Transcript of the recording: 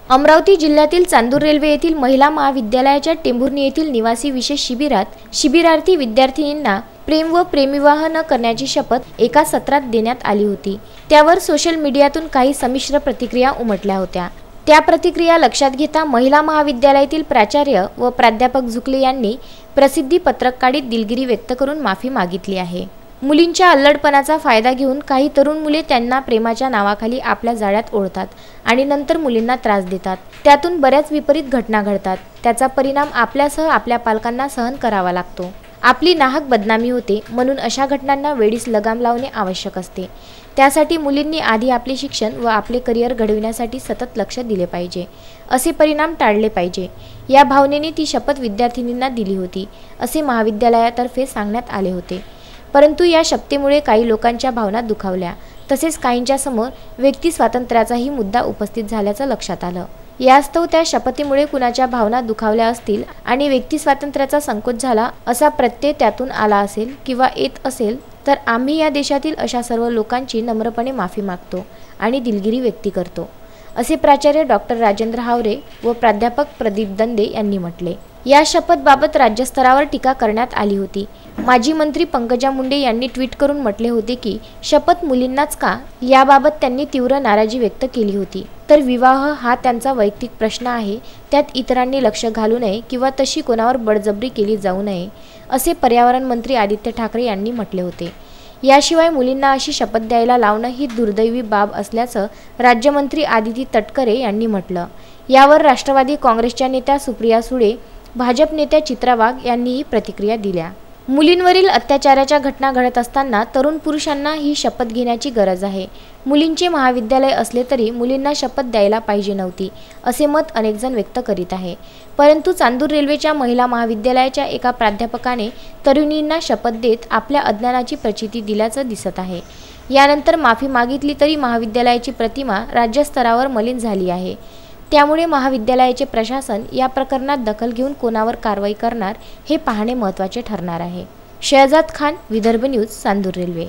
अमरावती जिल्ह्यातील चांदूर रेल्वे येथील महिला महाविद्यालयाच्या टेंभुर्णी येथील निवासी विशेष शिबिरात शिबिरार्थी विद्यार्थिनींना प्रेम व प्रेमविवाह न करण्याची शपथ एका सत्रात देण्यात आली होती। त्यावर सोशल मीडियातून काही संमिश्र प्रतिक्रिया उमटल्या होत्या। त्या प्रतिक्रिया लक्षात घेता महिला महाविद्यालयातील प्राचार्य व प्राध्यापक झुकले यांनी प्रसिद्धी पत्रक काढीत दिलगिरी व्यक्त करून माफी मागितली आहे। मुलींच्या अल्लडपणाचा फायदा घेऊन काही तरुण मुले त्यांना प्रेमाच्या नावाखाली आपल्या जाळ्यात ओढतात आणि नंतर मुलींना त्रास देतात। त्यातून बऱ्याच विपरीत घटना घडतात। त्याचा परिणाम आपल्यासह आपल्या पालकांना सहन करावा लागतो। आपली नाहक बदनामी होते, म्हणून अशा घटनांना वेळीच लगाम लावणे आवश्यक असते। त्यासाठी मुलींनी आधी आपले शिक्षण व आपले करिअर घडविण्यासाठी सतत लक्ष दिले पाहिजे, असे परिणाम टाळले पाहिजे। या भावनेने ती शपथ विद्यार्थिनींना दिली होती, असे महाविद्यालयातर्फे सांगण्यात आले होते। परंतु या शपथेमुळे काही लोकांच्या भावना दुखावल्या, तसेच काहींच्या समोर व्यक्ती स्वातंत्र्याचाही मुद्दा उपस्थित झाल्याचं लक्षात आलं। यास्तव त्या शपथेमुळे कुणाच्या भावना दुखावल्या असतील आणि व्यक्ती स्वातंत्र्याचा संकोच झाला असा प्रत्यय त्यातून आला असेल किंवा येत असेल, तर आम्ही या देशातील अशा सर्व लोकांची नम्रपणे माफी मागतो आणि दिलगिरी व्यक्त करतो, असे प्राचार्य डॉक्टर राजेंद्र हावरे व प्राध्यापक प्रदीप दंदे यांनी म्हटले। या शपथबाबत राज्यस्तरावर टीका करण्यात आली होती। माजी मंत्री पंकजा मुंडे यांनी ट्विट करून म्हटले होते की शपथ मुलींनाच का, याबाबत त्यांनी तीव्र नाराजी व्यक्त केली होती। तर विवाह हा त्यांचा वैयक्तिक प्रश्न आहे, त्यात इतरांनी लक्ष घालू नये किंवा तशी कोणावर बळजबरी केली जाऊ नये, असे पर्यावरण मंत्री आदित्य ठाकरे यांनी म्हटले होते। याशिवाय मुलींना अशी शपथ द्यायला लावणं ही दुर्दैवी बाब असल्याचं राज्यमंत्री आदिती तटकरे यांनी म्हटलं। यावर राष्ट्रवादी काँग्रेसच्या नेत्या सुप्रिया सुळे, भाजप नेत्या चित्रा वाघ यांनीही प्रतिक्रिया दिल्या। मुलींवरील अत्याचाराच्या घटना घडत असताना तरुण पुरुषांना ही शपथ घेण्याची गरज आहे। मुलींचे महाविद्यालय असले तरी मुलींना शपथ द्यायला पाहिजे नव्हती, असे मत अनेक जण व्यक्त करीत आहे। परंतु चांदूर रेल्वेच्या महिला महाविद्यालयाच्या एका प्राध्यापकाने तरुणींना शपथ देत आपल्या अज्ञानाची प्रचिती दिल्याचं दिसत आहे। यानंतर माफी मागितली तरी महाविद्यालयाची प्रतिमा राज्यस्तरावर मलिन झाली आहे। त्यामुळे महाविद्यालयाचे प्रशासन या प्रकरणात दखल घेऊन कोणावर कारवाई करणार हे पाहणे महत्त्वाचे ठरणार आहे। Shahzad Khan, Vidarbha news, Chandur railway.